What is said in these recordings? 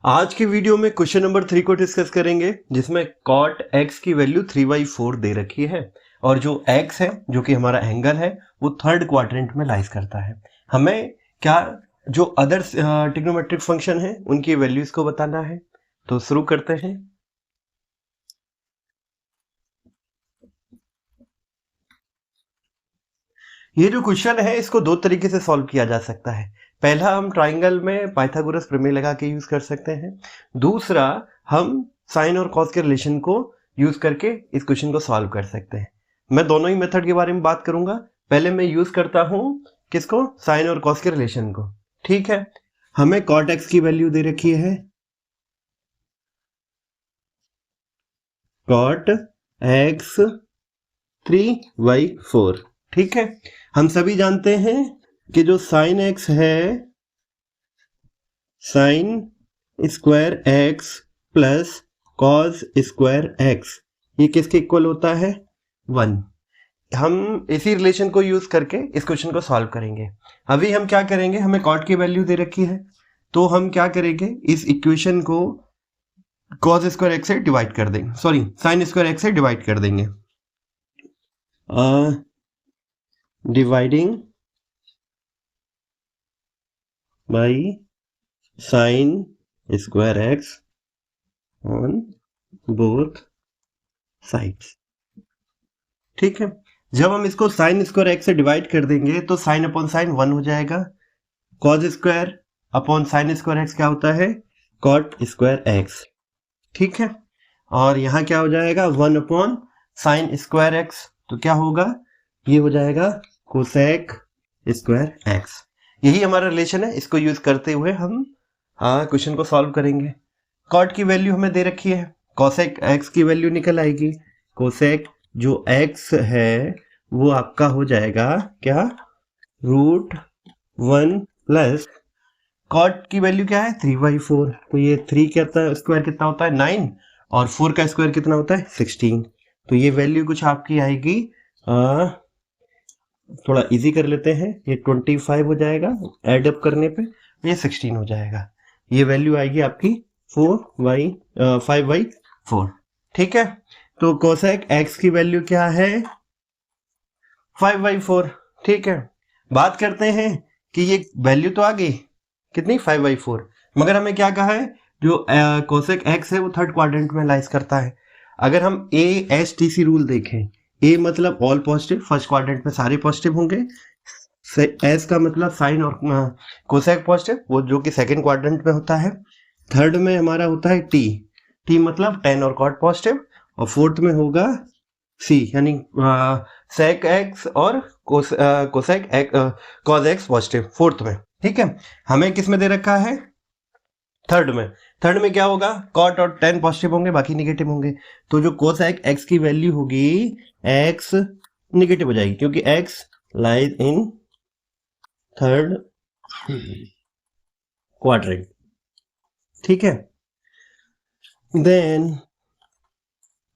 आज की वीडियो में क्वेश्चन नंबर 3 को डिस्कस करेंगे, जिसमें cot x की वैल्यू 3/4 दे रखी है और जो x है जो कि हमारा एंगल है वो थर्ड क्वाड्रेंट में लाइज करता है। हमें क्या जो अदर ट्रिग्नोमेट्रिक फंक्शन है उनकी वैल्यूज को बताना है। तो शुरू करते हैं। ये जो क्वेश्चन है इसको दो तरीके से सॉल्व किया जा सकता है। पहला, हम ट्राइंगल में पाइथागोरस प्रमेय लगा के यूज कर सकते हैं। दूसरा, हम साइन और कॉस के रिलेशन को यूज करके इस क्वेश्चन को सॉल्व कर सकते हैं। मैं दोनों ही मेथड के बारे में बात करूंगा। पहले मैं यूज करता हूं किसको, साइन और कॉस के रिलेशन को। ठीक है, हमें cot x की वैल्यू दे रखी है cot x 3/4। ठीक है, हम सभी जानते हैं कि जो साइन x है, sign square x plus cos square x, ये किसके इक्वल होता है? 1। हम इसी रिलेशन को यूज करके इस क्वेश्चन को सॉल्व करेंगे। अभी हम क्या करेंगे, हमें कॉट की वैल्यू दे रखी है तो हम क्या करेंगे, इस इक्वेशन को कॉस स्क्वायर x से डिवाइड कर देंगे, सॉरी साइन स्क्वायर x से डिवाइड कर देंगे। Dividing by sine square x on both sides. ठीक है, जब हम इसको साइन स्क्वायर x से डिवाइड कर देंगे तो साइन अपॉन साइन 1 हो जाएगा। Cos square upon sine square x क्या होता है? Cot square x। ठीक है, और यहाँ क्या हो जाएगा? 1 अपॉन साइन स्क्वायर x, तो क्या होगा? ये हो जाएगा कोसेक स्क्वायर x। यही हमारा रिलेशन है, इसको यूज करते हुए हम क्वेश्चन को सॉल्व करेंगे। कॉट की वैल्यू हमें दे रखी है, कोसेक x की वैल्यू निकल आएगी। कोसेक जो x है वो आपका हो जाएगा क्या? √1 प्लस कॉट की वैल्यू क्या है? 3/4। तो ये 3 का स्क्वायर कितना होता है? 9, और 4 का स्क्वायर कितना होता है? 16। तो ये वैल्यू कुछ आपकी आएगी, थोड़ा इजी कर लेते हैं, ये 25 हो जाएगा, एड अप करने पे ये 16 हो जाएगा। ये वैल्यू आएगी आपकी 5/4। ठीक है, तो कोसेक x की वैल्यू क्या है? 5/4। ठीक है, बात करते हैं कि ये वैल्यू तो आ गई कितनी? 5/4, मगर हमें क्या कहा है? जो कोसेक x है वो थर्ड क्वाड्रेंट में लाइज करता है। अगर हम ASTC रूल देखें, A मतलब ऑल पॉजिटिव, फर्स्ट क्वाड्रेंट में सारे पॉजिटिव होंगे। S का मतलब साइन और कोसेक पॉजिटिव, वो जो कि सेकंड क्वाड्रेंट में होता है। थर्ड में हमारा होता है T मतलब टेन और कॉट पॉजिटिव, और फोर्थ में होगा C यानी सेक x और cosec cos x positive, fourth में। ठीक है, हमें किस में दे रखा है? थर्ड में। थर्ड में क्या होगा? कॉट और टेन पॉजिटिव होंगे, बाकी निगेटिव होंगे। तो जो कोसेक x की वैल्यू होगी, x निगेटिव हो जाएगी, क्योंकि x lies in third quadrant. ठीक है, देन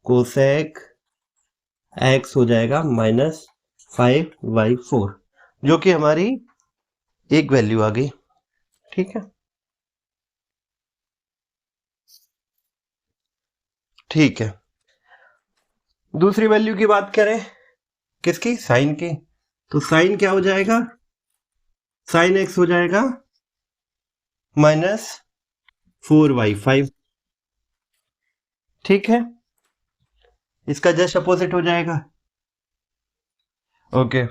कोसेक x हो जाएगा -5/4, जो कि हमारी एक वैल्यू आ गई। ठीक है, ठीक है, दूसरी वैल्यू की बात करें, किसकी? साइन की। तो साइन क्या हो जाएगा? साइन x हो जाएगा -4/5। ठीक है, इसका जस्ट अपोजिट हो जाएगा। ओके,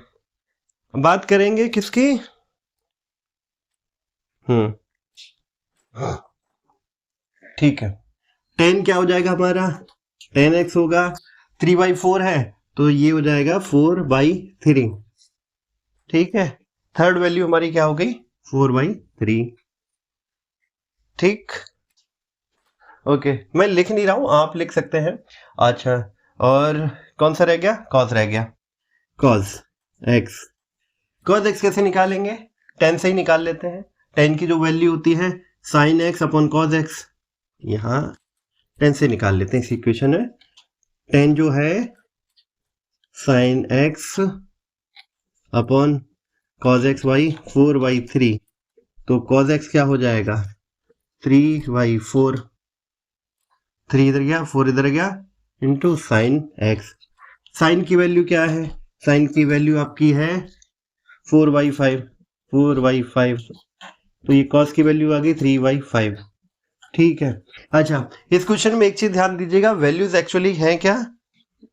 बात करेंगे किसकी? ठीक है, 10 क्या हो जाएगा हमारा? 10x होगा, 3/4 है तो ये हो जाएगा 4/3। ठीक है, थर्ड वैल्यू हमारी क्या हो गई? 4/3। ठीक, ओके, मैं लिख नहीं रहा हूं, आप लिख सकते हैं। अच्छा, और कौन सा रह गया? कॉस रह गया। कॉस x, कॉस x कैसे निकालेंगे? 10 से ही निकाल लेते हैं। 10 की जो वैल्यू होती है sine x upon cos x, यहाँ 10 से निकाल लेते हैं इस इक्वेशन में। 10 जो है sine x upon cos x by 4/3, तो कॉस x क्या हो जाएगा? 3/4, 3 इधर गया 4 इधर गया इंटू साइन एक्स। साइन की वैल्यू क्या है? साइन की वैल्यू आपकी है 4/5, 4/5। तो ये कॉस की वैल्यू आ गई 3/5। ठीक है। अच्छा, इस क्वेश्चन में एक चीज ध्यान दीजिएगा, वैल्यूज एक्चुअली हैं क्या,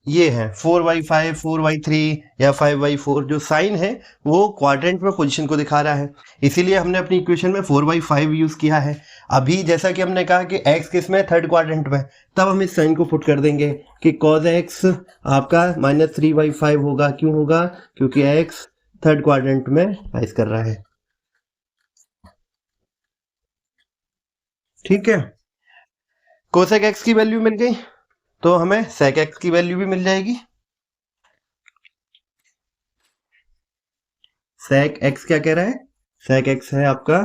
ये है 4/5, 4/3 या 5/4। जो साइन है वो क्वाड्रेंट में पोजीशन को दिखा रहा है, इसीलिए हमने अपनी इक्वेशन में 4/5 यूज किया है। अभी जैसा कि हमने कहा कि x किस में, थर्ड क्वाड्रेंट में, तब हम इस साइन को पुट कर देंगे कि cos x आपका -3/5 होगा। क्यों होगा? क्योंकि x थर्ड क्वाड्रेंट में राइज कर रहा है। ठीक है। कोसेक x की वैल्यू मिल गई तो हमें सेक x की वैल्यू भी मिल जाएगी। सेक x क्या कह रहा है? सेक x है आपका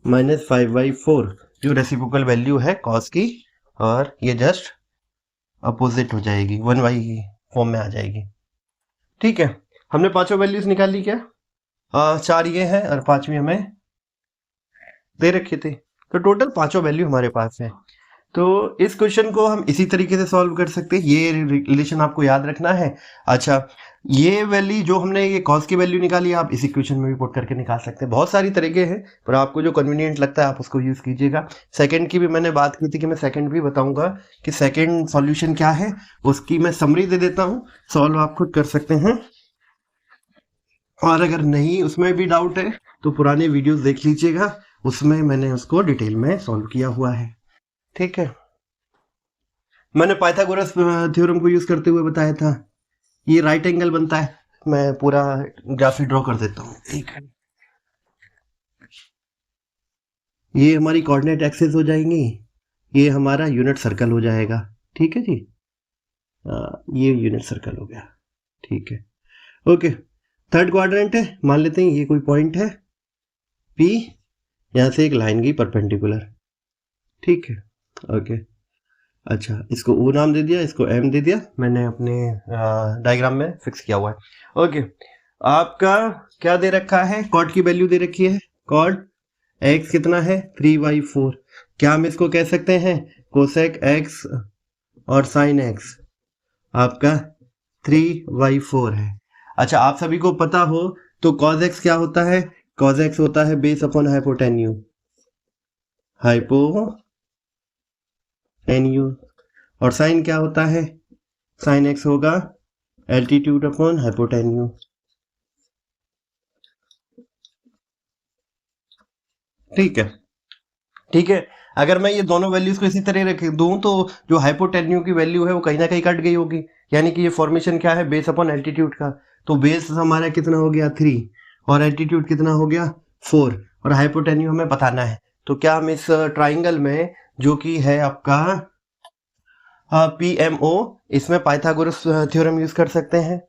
-5/4, जो रेसिप्रोकल वैल्यू है कॉस की, और ये जस्ट अपोजिट हो जाएगी, 1y फॉर्म में आ जाएगी। ठीक है, हमने पांचों वैल्यूज निकाल ली क्या? 4 ये है और 5वीं हमें दे रखी थी, तो टोटल पांचों वैल्यू हमारे पास है। तो इस क्वेश्चन को हम इसी तरीके से सॉल्व कर सकते हैं, ये रिलेशन आपको याद रखना है। अच्छा, ये वैल्यू जो हमने ये कॉस की वैल्यू निकाली, आप इस इक्वेशन में भी पुट करके निकाल सकते हैं। बहुत सारी तरीके हैं, पर आपको जो कन्वीनियंट लगता है आप उसको यूज कीजिएगा। सेकंड की भी मैंने बात की थी कि मैं सेकंड भी बताऊंगा कि सेकंड सॉल्यूशन क्या है, उसकी मैं समरी दे देता हूँ, सॉल्व आप खुद कर सकते हैं। और अगर नहीं उसमें भी डाउट है तो पुराने वीडियोस देख लीजिएगा, उसमें मैंने उसको डिटेल में सॉल्व किया हुआ है। ठीक है, मैंने पाइथागोरस थ्योरम को यूज करते हुए बताया था, ये राइट एंगल बनता है। मैं पूरा ग्राफी ड्रॉ कर देता हूँ। ये हमारी कोऑर्डिनेट एक्सिस हो जाएंगी, ये हमारा यूनिट सर्कल हो जाएगा। ठीक है जी, ये यूनिट सर्कल हो गया। ठीक है, ओके। थर्ड क्वाड्रेंट है, मान लेते हैं ये कोई पॉइंट है P, यहां से एक लाइन गई परपेंडिकुलर। ठीक है, ओके। अच्छा, इसको O नाम दे दिया, इसको M दे दिया, मैंने अपने डायग्राम में फिक्स किया हुआ है। ओके, आपका क्या दे रखा है? कॉट की वैल्यू दे रखी है। कॉट x कितना है? 3/4। क्या हम इसको कह सकते हैं कोसेक x और साइन x आपका 3/4 है। अच्छा, आप सभी को पता हो तो cos x क्या होता है? cos x होता है बेस अपॉन हाइपोटेन्यू, और साइन क्या होता है? साइन x होगा एल्टीट्यूड अपॉन हाइपोटेन्यू। ठीक है, ठीक है। अगर मैं ये दोनों वैल्यूज को इसी तरह रख दूं तो जो हाइपोटेन्यू की वैल्यू है वो कहीं ना कहीं कट गई होगी, यानी कि ये फॉर्मेशन क्या है? बेस अपॉन एल्टीट्यूड का। तो बेस हमारा कितना हो गया? 3, और एल्टीट्यूड कितना हो गया? 4, और हाइपोटेन्यू हमें बताना है। तो क्या हम इस ट्राइंगल में जो कि है आपका PMO, इसमें पाइथागोरस थ्योरम यूज कर सकते हैं?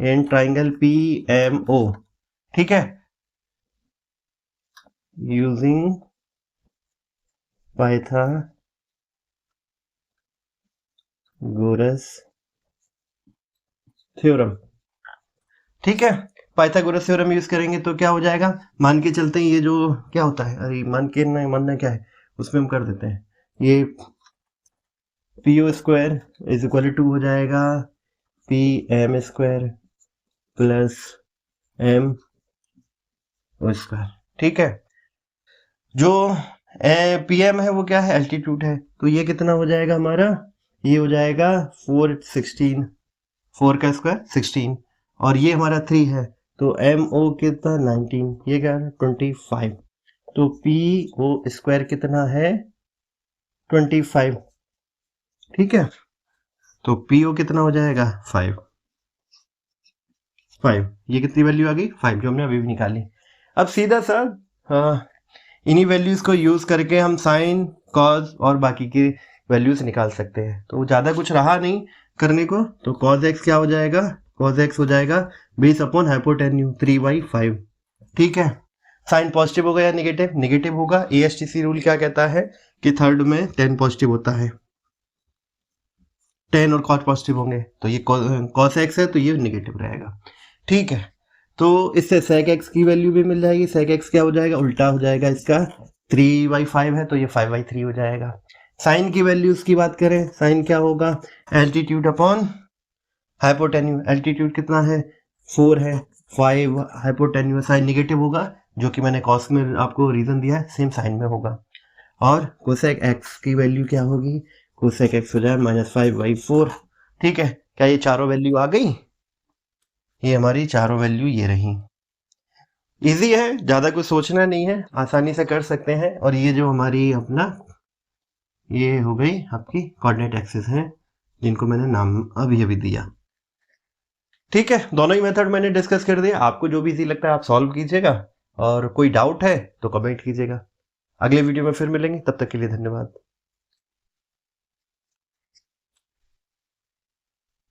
इन ट्राइंगल PMO, ठीक है, यूजिंग पाइथागोरस थ्योरम। ठीक है, पाइथागोरस थ्योरम यूज करेंगे तो क्या हो जाएगा? मान के चलते हैं ये जो क्या होता है, अरे मान के नहीं मानना क्या है, उसमें हम कर देते हैं, ये PO² इज इक्वल टू हो जाएगा PM² प्लस M²। ठीक है, जो PM है वो क्या है? एल्टीट्यूड है। तो ये कितना हो जाएगा हमारा? ये हो जाएगा 416, 4 का स्क्वायर 16, और ये हमारा 3 है, तो MO कितना? 19, ये क्या है? 25। तो PO² कितना है? 25। ठीक है, तो PO कितना हो जाएगा? 5। ये कितनी वैल्यू आ गई? 5, जो हमने अभी भी निकाली। अब सीधा सा इन्हीं वैल्यूज को यूज करके हम साइन, कॉस और बाकी की वैल्यूज निकाल सकते हैं। तो ज़्यादा कुछ रहा नहीं करने को, तो cos x क्या हो जाएगा? cos x हो जाएगा बेस अपॉन हाइपोटेन्यू 3/5। ठीक है, साइन पॉजिटिव होगा या नेगेटिव? नेगेटिव होगा। ASTC रूल क्या कहता है कि थर्ड में 10 पॉजिटिव होता है, 10 और cos पॉजिटिव होंगे, तो ये cos x है तो ये नेगेटिव रहेगा। ठीक है, तो इससे sec x की वैल्यू भी मिल जाएगी। sec x क्या हो जाएगा, उल्टा हो जाएगा इसका, 3/5 है तो ये 5/3 हो जाएगा। साइन की वैल्यूज की बात करें, साइन क्या होगा, एल्टीट्यूड अपॉन हाइपोटेन्यूज। एल्टीट्यूड कितना है, 4 है, 5 हाइपोटेन्यूज, साइन निगेटिव होगा, जो कि मैंने कॉस में आपको रीजन दिया है, सेम साइन में होगा। और कोसेक एक्स की वैल्यू क्या होगी, कोसेक एक्स हो जाए -5/4। ठीक है, क्या ये चारों वैल्यू आ गई, ये हमारी चारों वैल्यू ये रही। इजी है, ज्यादा कुछ सोचना नहीं है, आसानी से कर सकते हैं। और ये जो हमारी अपना ये हो गई आपकी कोऑर्डिनेट एक्सिस है, जिनको मैंने नाम अभी अभी दिया। ठीक है, दोनों ही मेथड मैंने डिस्कस कर दिया। आपको जो भी इजी लगता है आप सॉल्व कीजिएगा, और कोई डाउट है तो कमेंट कीजिएगा। अगले वीडियो में फिर मिलेंगे, तब तक के लिए धन्यवाद।